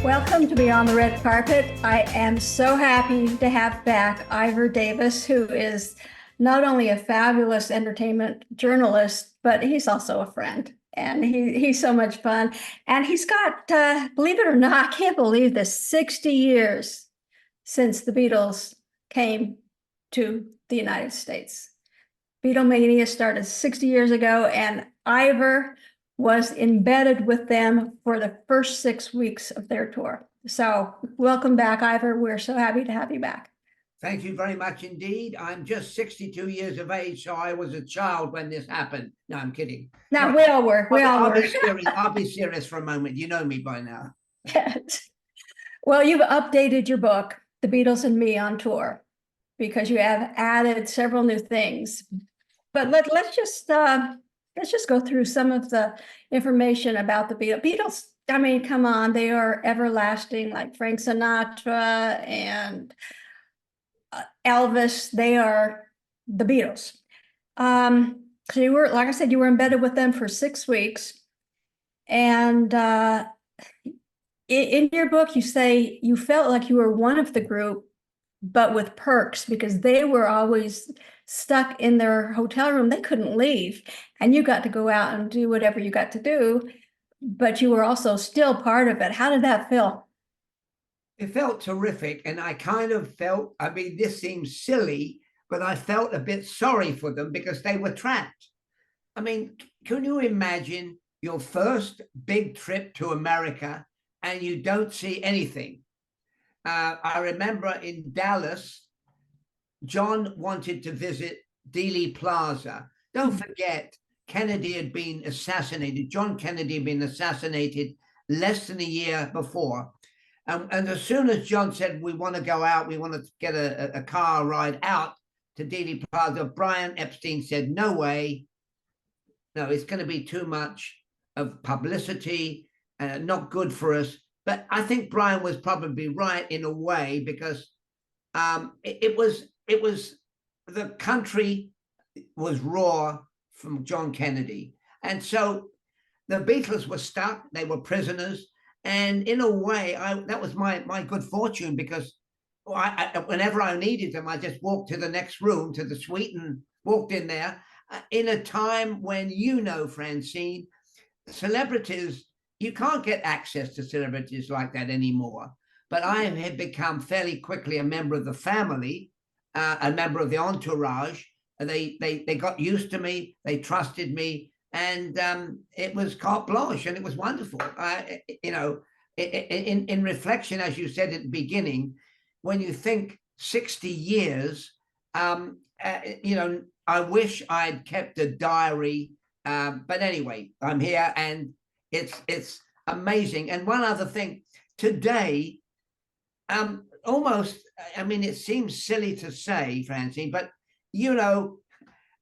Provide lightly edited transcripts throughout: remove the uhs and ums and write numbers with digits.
Welcome to Beyond the Red Carpet. I am so happy to have back Ivor Davis, who is not only a fabulous entertainment journalist, but he's also a friend. And he's so much fun. And he's got, believe it or not, I can't believe this, 60 years since the Beatles came to the United States. Beatlemania started 60 years ago, and Ivor was embedded with them for the first 6 weeks of their tour. So welcome back, Ivor. We're so happy to have you back. Thank you very much indeed. I'm just 62 years of age, so I was a child when this happened. No, I'm kidding. Now, we all were. I'll be serious for a moment. You know me by now. Yes. Well, you've updated your book, The Beatles and Me on Tour, because you have added several new things. But let's just go through some of the information about the Beatles. Beatles, I mean, come on, they are everlasting, like Frank Sinatra and Elvis. They are the Beatles. So you were, like I said, you were embedded with them for 6 weeks. And in your book, you say you felt like you were one of the group, but with perks, because they were always stuck in their hotel room. They couldn't leave. And you got to go out and do whatever you got to do, but you were also still part of it. How did that feel? It felt terrific. And I kind of felt, I mean, this seems silly, but I felt a bit sorry for them because they were trapped. I mean, can you imagine your first big trip to America and you don't see anything? I remember in Dallas, John wanted to visit Dealey Plaza. Don't forget, Kennedy had been assassinated. John Kennedy had been assassinated less than a year before. And as soon as John said, we want to go out, we want to get a car ride out to Dealey Plaza, Brian Epstein said, no way. No, it's going to be too much of publicity, not good for us. But I think Brian was probably right in a way, because it was the country was raw from John Kennedy. And so the Beatles were stuck, they were prisoners. And in a way, that was my good fortune, because whenever I needed them, I just walked to the next room, to the suite, and walked in there in a time when, Francine, celebrities, you can't get access to celebrities like that anymore. But I had become fairly quickly a member of the family, a member of the entourage. They got used to me, they trusted me, and it was carte blanche, and it was wonderful. In reflection, as you said at the beginning, when you think 60 years, I wish I'd kept a diary. But anyway, I'm here, and it's amazing. And one other thing, today, almost, I mean, it seems silly to say, Francine, but the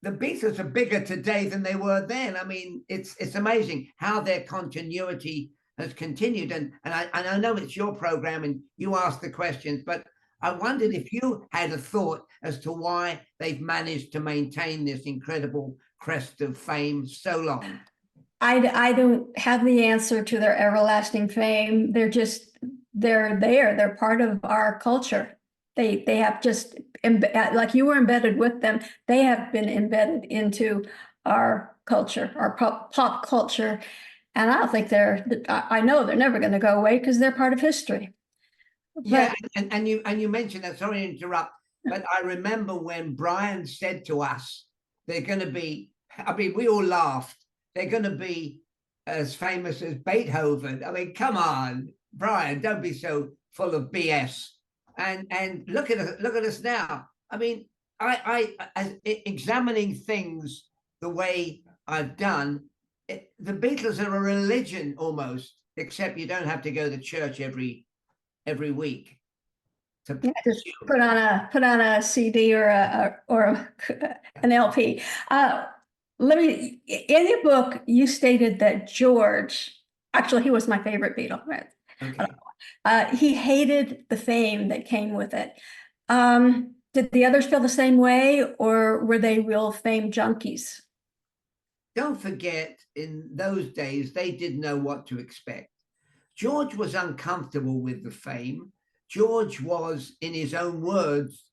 Beatles are bigger today than they were then. I mean, it's amazing how their continuity has continued. And I know it's your program and you ask the questions, but I wondered if you had a thought as to why they've managed to maintain this incredible crest of fame so long. I don't have the answer to their everlasting fame. They're there. They're part of our culture. They have just, like you were embedded with them, they have been embedded into our culture, our pop culture. And I don't think I know they're never going to go away, because they're part of history. Yeah, and you mentioned that, sorry to interrupt, but I remember when Brian said to us, they're going to be, I mean, we all laughed, they're going to be as famous as Beethoven. I mean, come on, Brian, don't be so full of BS. And look at us now. I mean, as examining things the way I've done, the Beatles are a religion almost, except you don't have to go to church every week. Just put on a CD or an LP. In your book, you stated that George, actually, he was my favorite Beatle. Right? Okay. He hated the fame that came with it. Did the others feel the same way, or were they real fame junkies? Don't forget, in those days, they didn't know what to expect. George was uncomfortable with the fame. George was, in his own words,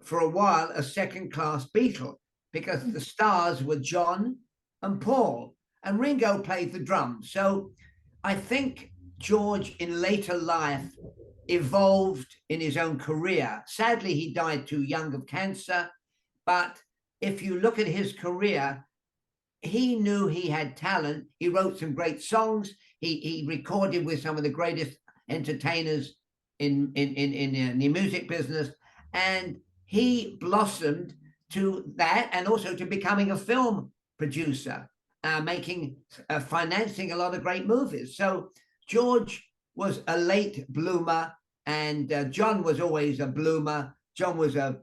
for a while, a second-class Beatle, because the stars were John and Paul, and Ringo played the drums. So I think George, in later life, evolved in his own career. Sadly, he died too young of cancer. But if you look at his career, he knew he had talent. He wrote some great songs. He recorded with some of the greatest entertainers in the music business. And he blossomed to that, and also to becoming a film producer, financing a lot of great movies. So George was a late bloomer, and John was always a bloomer. John was a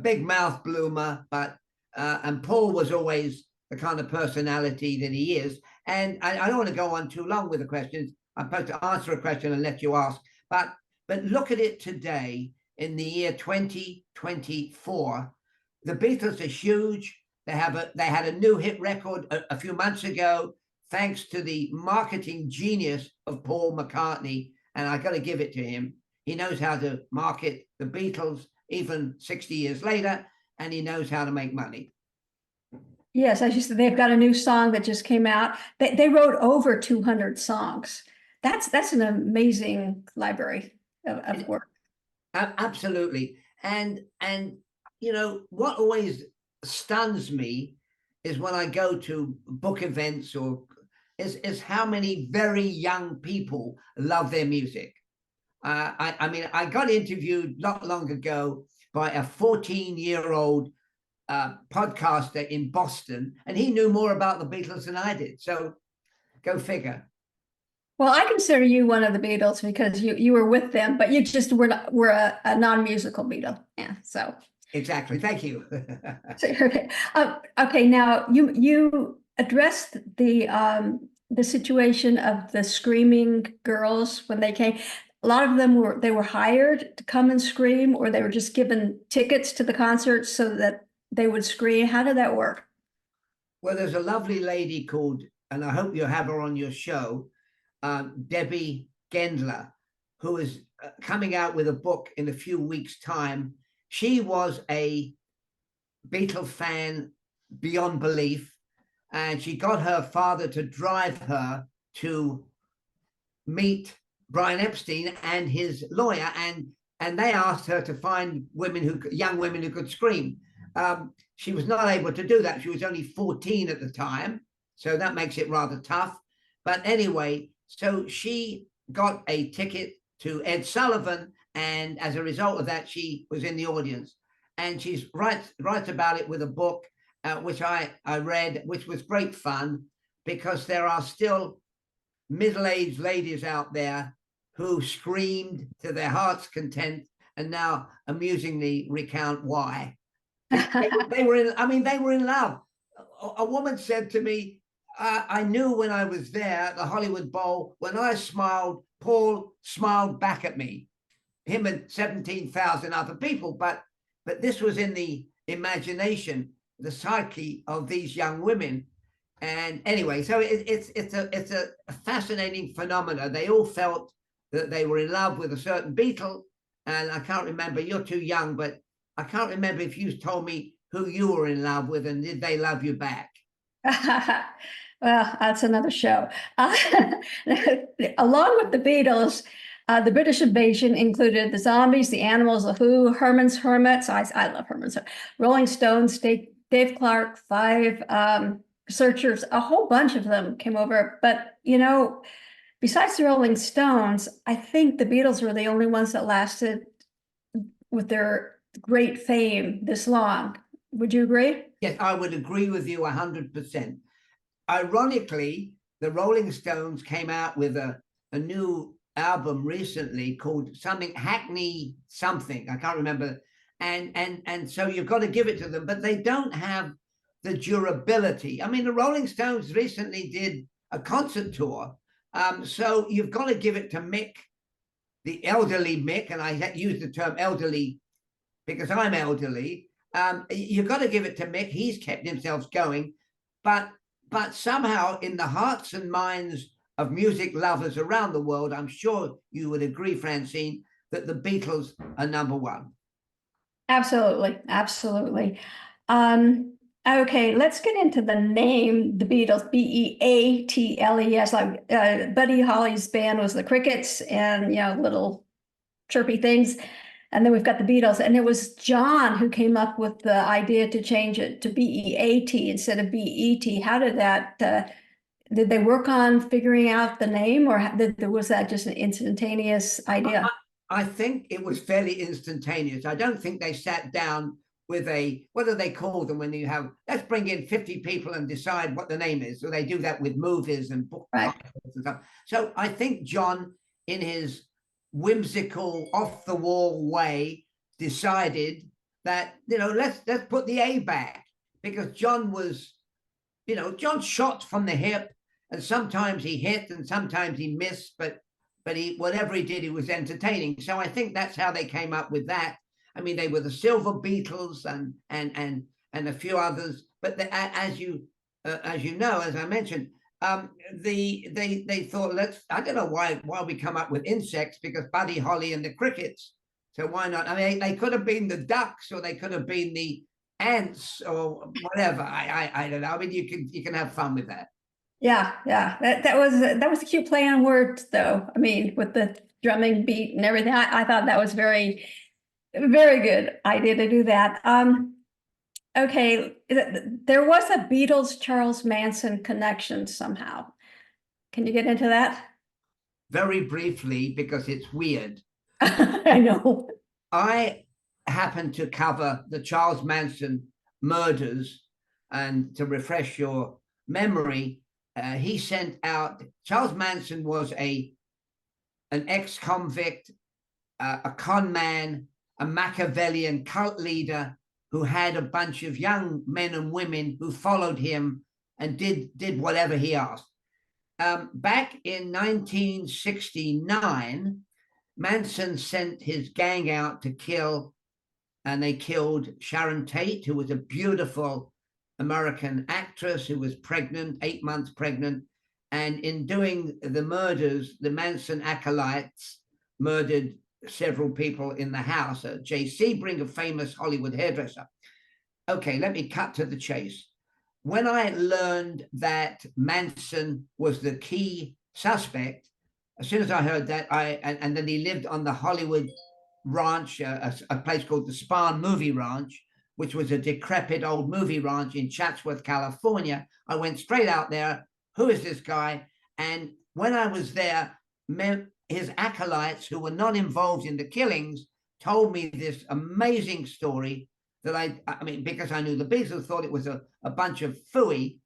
big mouth bloomer, but and Paul was always the kind of personality that he is. And I don't want to go on too long with the questions. I'm supposed to answer a question and let you ask, but look at it today in the year 2024. The Beatles are huge. They had a new hit record a few months ago, thanks to the marketing genius of Paul McCartney. And I got to give it to him. He knows how to market the Beatles even 60 years later, and he knows how to make money. Yes, as you said, they've got a new song that just came out. They wrote over 200 songs. That's an amazing library of work. Absolutely. And you know, what always stuns me is when I go to book events or is how many very young people love their music. I mean, I got interviewed not long ago by a 14-year-old podcaster in Boston, and he knew more about the Beatles than I did. So go figure. Well, I consider you one of the Beatles because you were with them, but you just were a non-musical Beatle. Yeah, so. Exactly. Thank you. Okay, now you addressed the situation of the screaming girls when they came. A lot of them were hired to come and scream, or they were just given tickets to the concert so that they would scream. How did that work? Well, there's a lovely lady called, and I hope you have her on your show, Debbie Gendler, who is coming out with a book in a few weeks' time. She was a Beatle fan beyond belief, and she got her father to drive her to meet Brian Epstein and his lawyer, and they asked her to find young women who could scream. She was not able to do that. She was only 14 at the time, so that makes it rather tough. But anyway, so she got a ticket to Ed Sullivan, and as a result of that, she was in the audience. And she's writes about it with a book, which I read, which was great fun, because there are still middle-aged ladies out there who screamed to their heart's content and now amusingly recount why. They were in love. A woman said to me, I knew when I was there at the Hollywood Bowl, when I smiled, Paul smiled back at me, him and 17,000 other people. But this was in the imagination, the psyche of these young women. And anyway, so it's a fascinating phenomenon. They all felt that they were in love with a certain Beatle. And I can't remember, you're too young, but I can't remember if you told me who you were in love with and did they love you back? Well, that's another show. Along with the Beatles, the British invasion included the Zombies, the Animals, the Who, Herman's Hermits. I love Herman's Hermits. Rolling Stones, Dave Clark, Five, Searchers, a whole bunch of them came over. But, you know, besides the Rolling Stones, I think the Beatles were the only ones that lasted with their great fame this long. Would you agree? Yes, I would agree with you 100%. Ironically, the Rolling Stones came out with a new album recently called something Hackney something. I can't remember. And so you've got to give it to them, but they don't have the durability. I mean, the Rolling Stones recently did a concert tour. So you've got to give it to Mick, the elderly Mick, and I use the term elderly because I'm elderly. You've got to give it to Mick. He's kept himself going, but somehow in the hearts and minds of music lovers around the world, I'm sure you would agree, Francine, that the Beatles are number one. Absolutely, absolutely. Okay, let's get into the name, the Beatles, Beatles. Like Buddy Holly's band was the Crickets, and little chirpy things. And then we've got the Beatles, and it was John who came up with the idea to change it to BEAT instead of BET. How did that? Did they work on figuring out the name, or was that just an instantaneous idea? I think it was fairly instantaneous. I don't think they sat down with what do they call them when you have, let's bring in 50 people and decide what the name is. So they do that with movies and book Right. and stuff. So I think John, in his whimsical, off the wall way, decided that, let's put the A back, because John was, John shot from the hip, and sometimes he hit and sometimes he missed, but he, whatever he did, he was entertaining. So I think that's how they came up with that. I mean, they were the Silver Beatles and a few others, but as you know, as I mentioned, they thought, I don't know why we come up with insects, because Buddy Holly and the Crickets. So why not? I mean, they could have been the ducks, or they could have been the ants, or whatever. I don't know. I mean, you can have fun with that. Yeah, yeah. That was a cute play on words, though. I mean, with the drumming beat and everything. I thought that was very, very good idea to do that. Okay, there was a Beatles Charles Manson connection somehow. Can you get into that? Very briefly, because it's weird. I know. I happened to cover the Charles Manson murders, and to refresh your memory, he sent out, Charles Manson was an ex-convict, a con man, a Machiavellian cult leader who had a bunch of young men and women who followed him and did whatever he asked. Back in 1969, Manson sent his gang out to kill, and they killed Sharon Tate, who was a beautiful American actress who was pregnant, 8 months pregnant. And in doing the murders, the Manson acolytes murdered several people in the house. Jay Sebring, a famous Hollywood hairdresser. Okay, let me cut to the chase. When I learned that Manson was the key suspect, as soon as I heard that, and then he lived on the Hollywood Ranch, a place called the Spahn Movie Ranch, which was a decrepit old movie ranch in Chatsworth, California. I went straight out there. Who is this guy? And when I was there, his acolytes, who were not involved in the killings, told me this amazing story that I mean, because I knew the Beatles thought it was a bunch of phooey.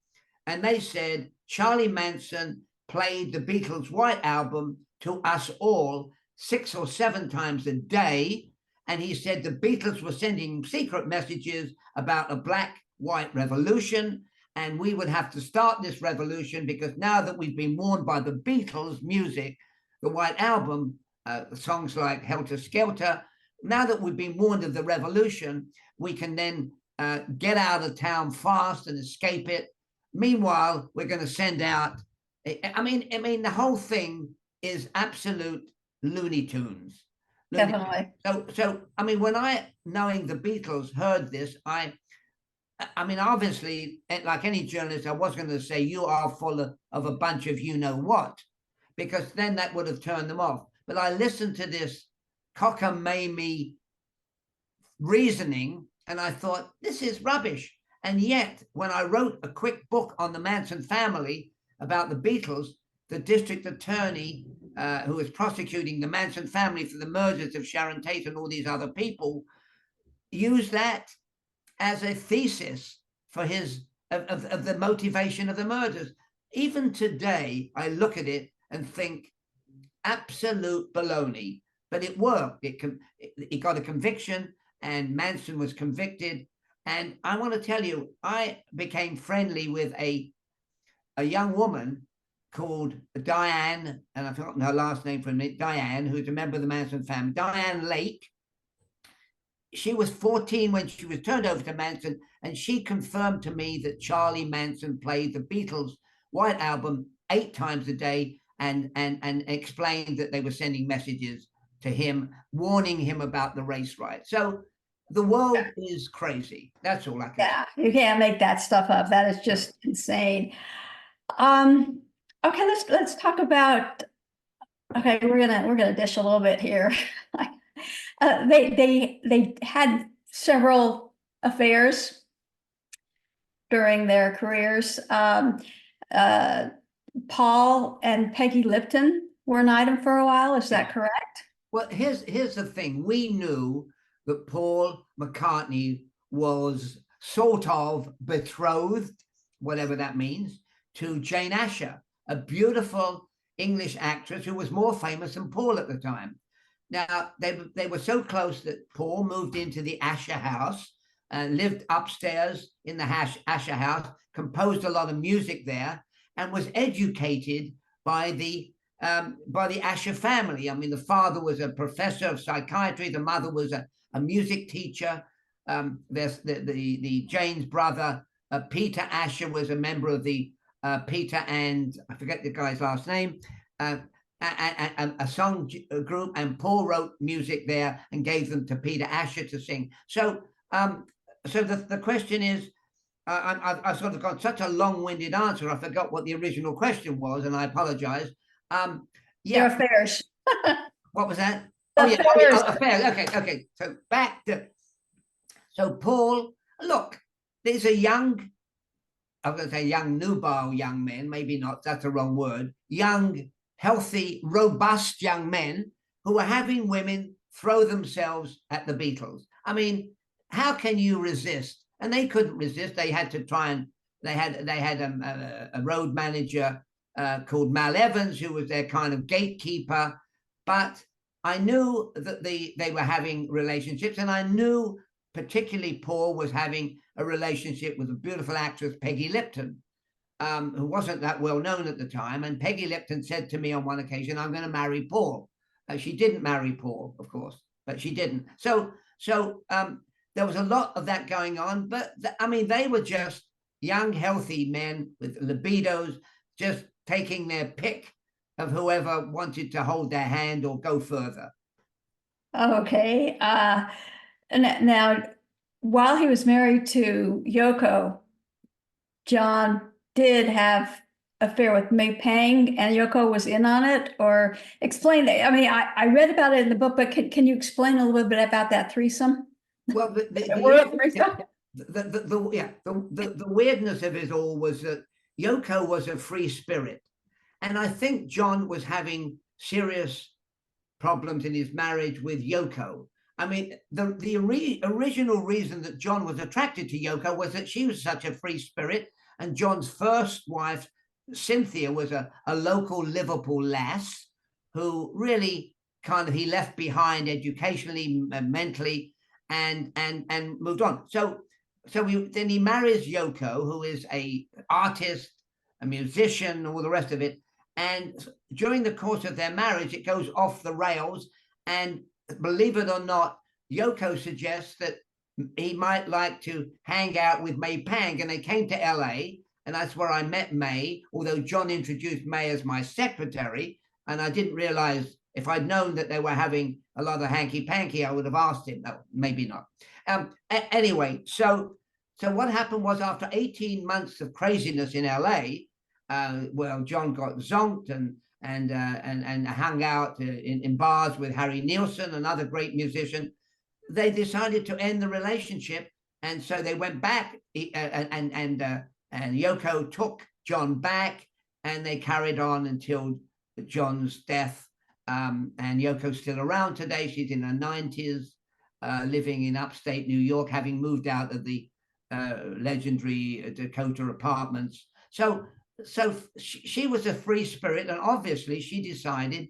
And they said Charlie Manson played the Beatles' White Album to us all 6 or 7 times a day. And he said the Beatles were sending secret messages about a black-white revolution, and we would have to start this revolution, because now that we've been warned by the Beatles' music, the White Album, songs like Helter Skelter, now that we've been warned of the revolution, we can then get out of town fast and escape it. Meanwhile, we're going to send out, I mean, the whole thing is absolute Looney Tunes. Definitely. So I mean, when knowing the Beatles, heard this, I mean, obviously, like any journalist, I was going to say you are full of a bunch of you know what, because then that would have turned them off. But I listened to this cockamamie reasoning, and I thought, this is rubbish. And yet, when I wrote a quick book on the Manson family about the Beatles, the district attorney who was prosecuting the Manson family for the murders of Sharon Tate and all these other people used that as a thesis for his of the motivation of the murders. Even today, I look at it and think absolute baloney, but it worked. It got a conviction, and Manson was convicted. And I want to tell you, I became friendly with a young woman called Diane, and I've forgotten her last name for a minute, Diane, who's a member of the Manson family, Diane Lake. She was 14 when she was turned over to Manson, and she confirmed to me that Charlie Manson played the Beatles' White Album 8 times a day, and explained that they were sending messages to him, warning him about the race riot. So the world is crazy. That's all I can say. Yeah, you can't make that stuff up. That is just insane. Okay, let's talk about. Okay, we're gonna dish a little bit here. They had several affairs during their careers. Uh, Paul and Peggy Lipton were an item for a while. Is that correct? Well, here's the thing. We knew that Paul McCartney was sort of betrothed, whatever that means, to Jane Asher, a beautiful English actress who was more famous than Paul at the time. Now, they were so close that Paul moved into the Asher house and lived upstairs in the Asher house, composed a lot of music there, and was educated by the Asher family. I mean, the father was a professor of psychiatry, the mother was a music teacher. There's the Jane's brother, Peter Asher, was a member of the Peter and I forget the guy's last name, a song group, and Paul wrote music there and gave them to Peter Asher to sing. So the question is, I've sort of got such a long-winded answer. I forgot what the original question was, and I apologize. Their affairs. What was that? Affairs. Affairs. Okay. So back to Paul. Look, there's a young, I'm going to say young, nubile young men. Maybe not. That's the wrong word. Young, healthy, robust young men who are having women throw themselves at the Beatles. I mean, how can you resist? And they couldn't resist. They had to try and they had a road manager called Mal Evans, who was their kind of gatekeeper. But I knew that they were having relationships, and I knew particularly Paul was having a relationship with a beautiful actress, Peggy Lipton, who wasn't that well known at the time. And Peggy Lipton said to me on one occasion, "I'm going to marry Paul." She didn't marry Paul, of course, but she didn't. So there was a lot of that going on. But I mean, they were just young, healthy men with libidos, just taking their pick of whoever wanted to hold their hand or go further. Okay. And now, while he was married to Yoko, John did have affair with May Pang, and Yoko was in on it. Or explain that. I mean, I read about it in the book, but can you explain a little bit about that threesome? Well, the weirdness of it all was that Yoko was a free spirit, and I think John was having serious problems in his marriage with Yoko. I mean, the original reason that John was attracted to Yoko was that she was such a free spirit, and John's first wife, Cynthia, was a local Liverpool lass who really kind of he left behind educationally, mentally, and moved on. So then he marries Yoko, who is a artist, a musician, all the rest of it. And during the course of their marriage, it goes off the rails. And believe it or not, Yoko suggests that he might like to hang out with May Pang. And they came to LA, and that's where I met May, although John introduced May as my secretary. And I didn't realize, if I'd known that they were having a lot of hanky-panky, I would have asked him. No, maybe not. Anyway, so what happened was, after 18 months of craziness in LA, well, John got zonked and hung out in bars with Harry Nilsson, another great musician. They decided to end the relationship, and so they went back. And Yoko took John back, and they carried on until John's death. And Yoko's still around today. She's in her 90s, living in upstate New York, having moved out of the legendary Dakota apartments. So she was a free spirit, and obviously she decided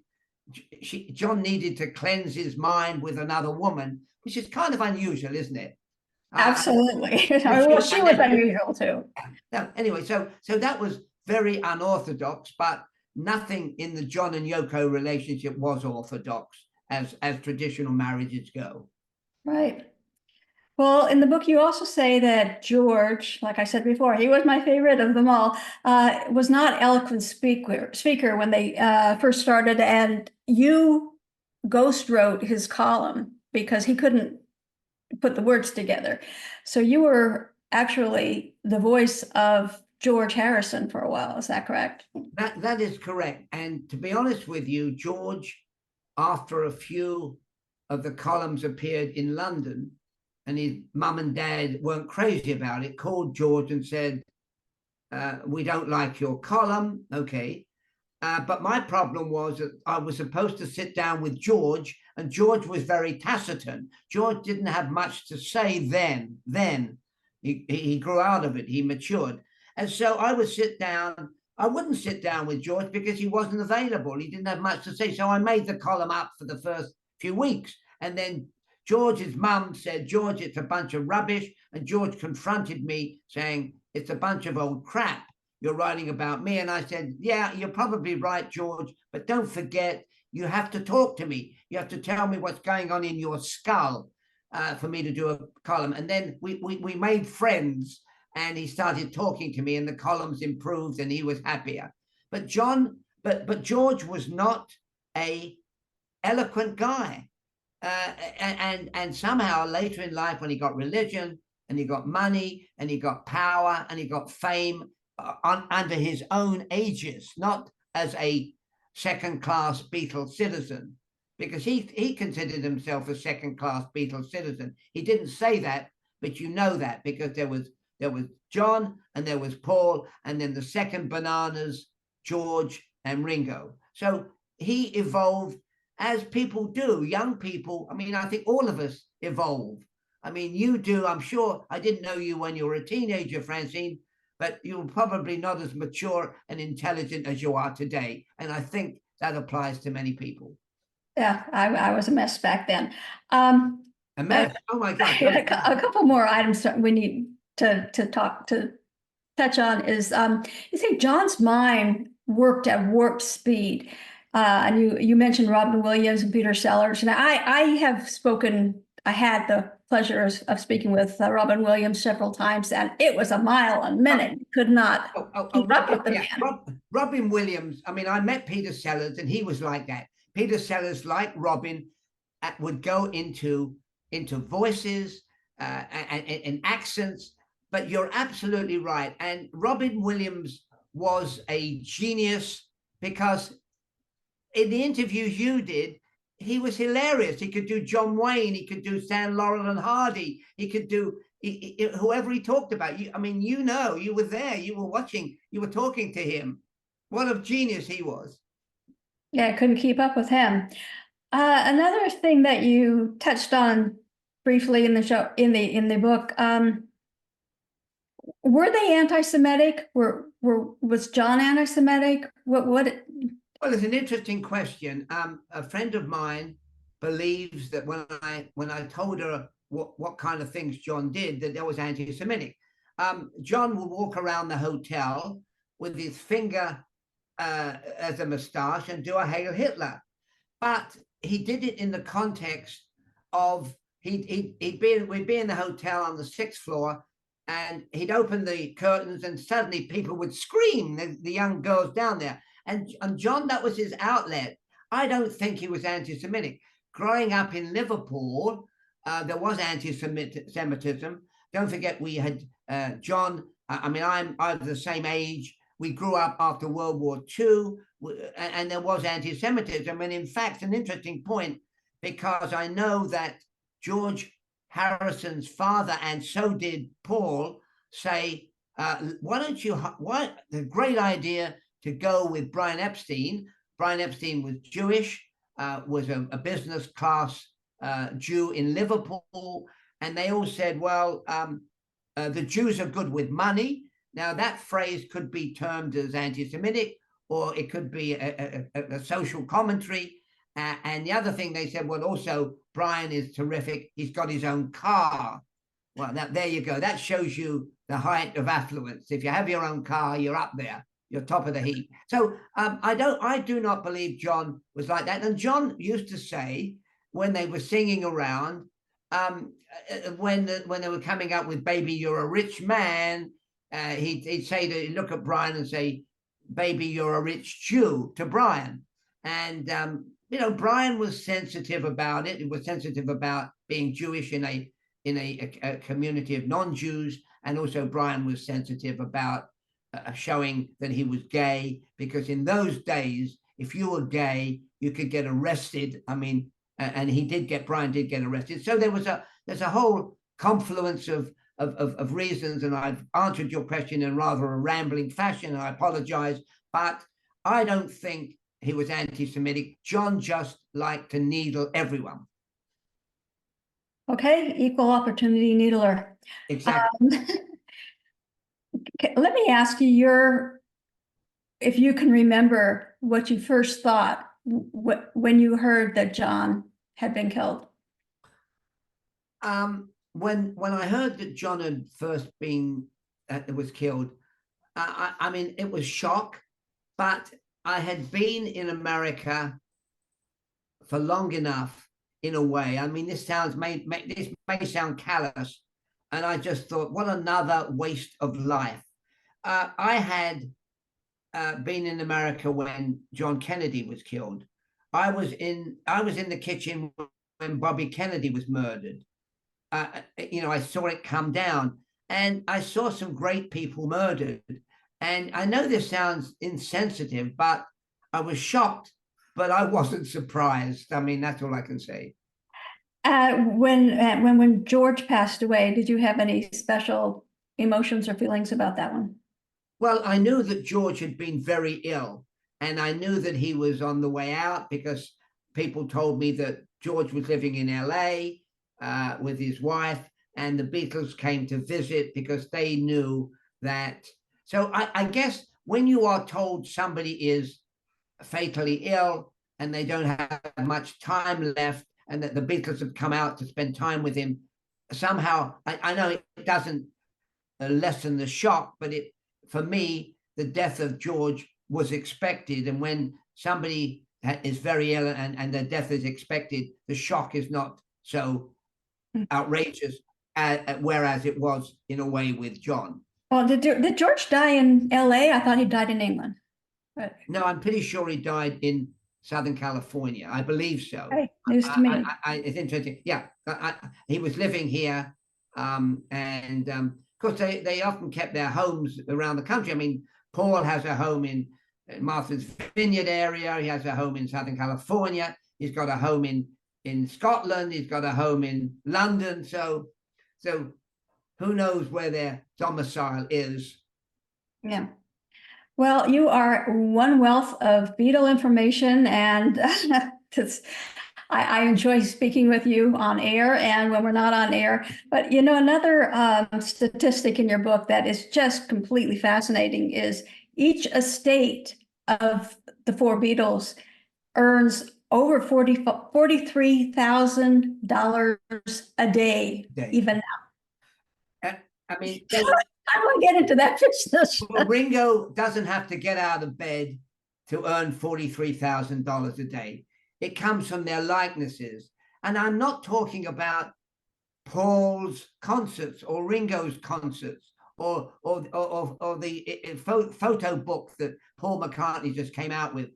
John needed to cleanse his mind with another woman, which is kind of unusual, isn't it? Absolutely. Well, she was unusual too. Anyway, so that was very unorthodox, but nothing in the John and Yoko relationship was orthodox as traditional marriages go. Right. Well, in the book, you also say that George, like I said before, he was my favorite of them all, was not eloquent speaker when they first started, and you ghost wrote his column because he couldn't put the words together. So you were actually the voice of George Harrison for a while. Is that correct? That is correct. And to be honest with you, George, after a few of the columns appeared in London, and his mum and dad weren't crazy about it, called George and said, we don't like your column. Okay. But my problem was that I was supposed to sit down with George, and George was very taciturn. George didn't have much to say then. He grew out of it. He matured. And so I would sit down. I wouldn't sit down with George because he wasn't available. He didn't have much to say. So I made the column up for the first few weeks. And then George's mum said, George, it's a bunch of rubbish. And George confronted me saying, it's a bunch of old crap you're writing about me. And I said, yeah, you're probably right, George, but don't forget, you have to talk to me. You have to tell me what's going on in your skull for me to do a column. And then we made friends, and he started talking to me, and the columns improved, and he was happier. But George was not a eloquent guy. And somehow later in life, when he got religion and he got money and he got power and he got fame, under his own aegis, not as a second-class Beatles citizen, because he considered himself a second-class Beatles citizen. He didn't say that, but you know that because there was John and there was Paul, and then the second bananas, George and Ringo. So he evolved as people do, young people. I mean, I think all of us evolve. I mean, you do. I'm sure I didn't know you when you were a teenager, Francine, but you were probably not as mature and intelligent as you are today. And I think that applies to many people. Yeah, I was a mess back then. A mess. Oh my God. A couple more items that we need to touch on is you think John's mind worked at warp speed. And you mentioned Robin Williams and Peter Sellers. And I had the pleasure of speaking with Robin Williams several times, and it was a mile a minute. You could not keep up with the man. Robin Williams. I mean, I met Peter Sellers, and he was like that. Peter Sellers, like Robin, would go into voices and accents. But you're absolutely right. And Robin Williams was a genius because in the interviews you did, he was hilarious. He could do John Wayne. He could do Stan Laurel and Hardy. He could do whoever he talked about. I mean, you were there. You were watching. You were talking to him. What a genius he was. Yeah, I couldn't keep up with him. Another thing that you touched on briefly in the show, in the book, were they anti-Semitic? Was John anti-Semitic? Well, it's an interesting question. A friend of mine believes that when I told her what kind of things John did, that was anti-Semitic. John would walk around the hotel with his finger as a moustache and do a Hail Hitler, but he did it in the context of we'd be in the hotel on the 6th floor, and he'd open the curtains, and suddenly people would scream, the young girls down there. And John, that was his outlet. I don't think he was anti-Semitic. Growing up in Liverpool, there was anti-Semitism. Don't forget, we had John. I mean, I'm the same age. We grew up after World War II, and there was anti-Semitism. And in fact, an interesting point, because I know that George Harrison's father, and so did Paul, say, why the great idea to go with Brian Epstein. Brian Epstein was Jewish, was a business class Jew in Liverpool. And they all said, well, the Jews are good with money. Now, that phrase could be termed as anti-Semitic, or it could be a social commentary. And the other thing they said, well, also, Brian is terrific. He's got his own car. Well, there you go. That shows you the height of affluence. If you have your own car, you're up there. You're top of the heap. So I do not believe John was like that. And John used to say, when they were singing around, when they were coming up with "Baby, You're a Rich Man," he'd say to look at Brian and say, "Baby, you're a rich Jew" to Brian, and Brian was sensitive about it. He was sensitive about being Jewish in a community of non-Jews, and also Brian was sensitive about showing that he was gay, because in those days, if you were gay, you could get arrested. I mean, and Brian did get arrested. So there's a whole confluence of reasons, and I've answered your question in rather a rambling fashion, and I apologize, but I don't think he was anti-Semitic. John just liked to needle everyone. Okay, equal opportunity needler. Exactly. Let me ask you if you can remember what you first thought when you heard that John had been killed. When I heard that John had first been was killed, I mean, it was shock, but I had been in America for long enough, in a way. I mean, this may sound callous, and I just thought, what another waste of life. I had been in America when John Kennedy was killed. I was in the kitchen when Bobby Kennedy was murdered. I saw it come down, and I saw some great people murdered. And I know this sounds insensitive, but I was shocked, but I wasn't surprised. I mean, that's all I can say. When George passed away, did you have any special emotions or feelings about that one? Well, I knew that George had been very ill, and I knew that he was on the way out, because people told me that George was living in LA with his wife, and the Beatles came to visit because they knew that. So I guess when you are told somebody is fatally ill and they don't have much time left, and that the Beatles have come out to spend time with him, somehow I know it doesn't lessen the shock, but for me, the death of George was expected, and when somebody is very ill and their death is expected, the shock is not so outrageous, whereas it was in a way with John. Well, did George die in LA? I thought he died in England. But... No, I'm pretty sure he died in Southern California. I believe so. Hey, news to me. It's interesting. Yeah, he was living here, and of course they often kept their homes around the country. I mean, Paul has a home in Martha's Vineyard area. He has a home in Southern California. He's got a home in Scotland. He's got a home in London. So who knows where their domicile is? Yeah. Well, you are one wealth of Beatle information, and I enjoy speaking with you on air and when we're not on air. But another statistic in your book that is just completely fascinating is each estate of the four Beatles earns over $43,000 a day, even now. I mean, I want to get into that business. Well, Ringo doesn't have to get out of bed to earn $43,000 a day. It comes from their likenesses. And I'm not talking about Paul's concerts or Ringo's concerts or the photo book that Paul McCartney just came out with.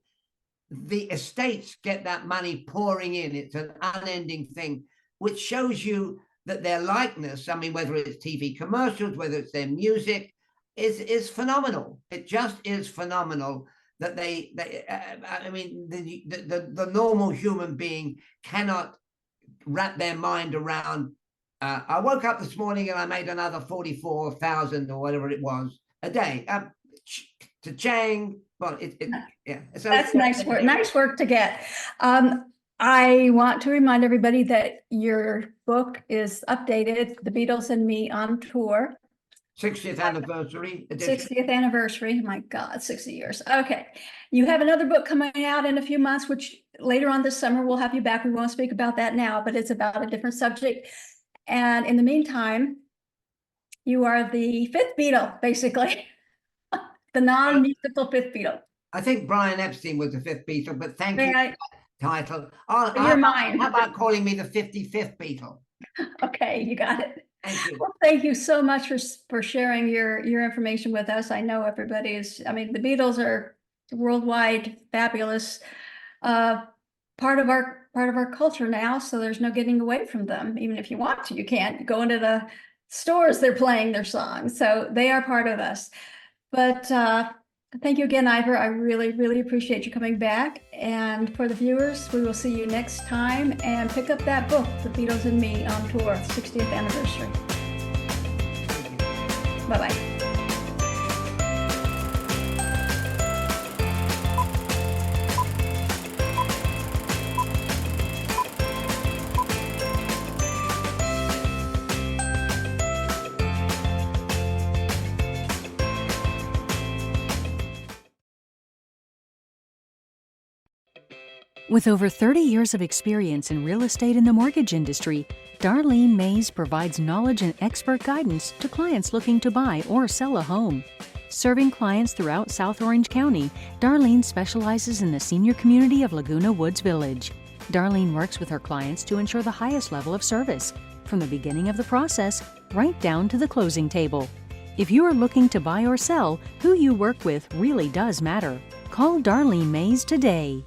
The estates get that money pouring in. It's an unending thing, which shows you that their likeness, I mean, whether it's TV commercials, whether it's their music, is phenomenal. It just is phenomenal that I mean, the normal human being cannot wrap their mind around. I woke up this morning and I made another 44,000 or whatever it was a day. To Chang, well, yeah. So that's nice work. Nice work to get. I want to remind everybody that your book is updated, The Beatles and Me on Tour. 60th anniversary edition. 60th anniversary. My God, 60 years. Okay. You have another book coming out in a few months, which later on this summer we'll have you back. We won't speak about that now, but it's about a different subject. And in the meantime, you are the fifth Beatle, basically. The non-musical fifth Beatle. I think Brian Epstein was the fifth Beatle, but thank you for that title. You're mine. How about calling me the 55th Beatle? Okay, you got it. Thank you. Well, thank you so much for sharing your information with us. I know everybody is, I mean, the Beatles are worldwide fabulous, uh, part of our culture now, so there's no getting away from them. Even if you want to, you can't go into the stores, they're playing their songs, so they are part of us. But thank you again, Ivor. I really, really appreciate you coming back. And for the viewers, we will see you next time, and pick up that book, The Beatles and Me on Tour, 60th anniversary. Bye-bye. With over 30 years of experience in real estate and the mortgage industry, Darlene Mays provides knowledge and expert guidance to clients looking to buy or sell a home. Serving clients throughout South Orange County, Darlene specializes in the senior community of Laguna Woods Village. Darlene works with her clients to ensure the highest level of service, from the beginning of the process right down to the closing table. If you are looking to buy or sell, who you work with really does matter. Call Darlene Mays today.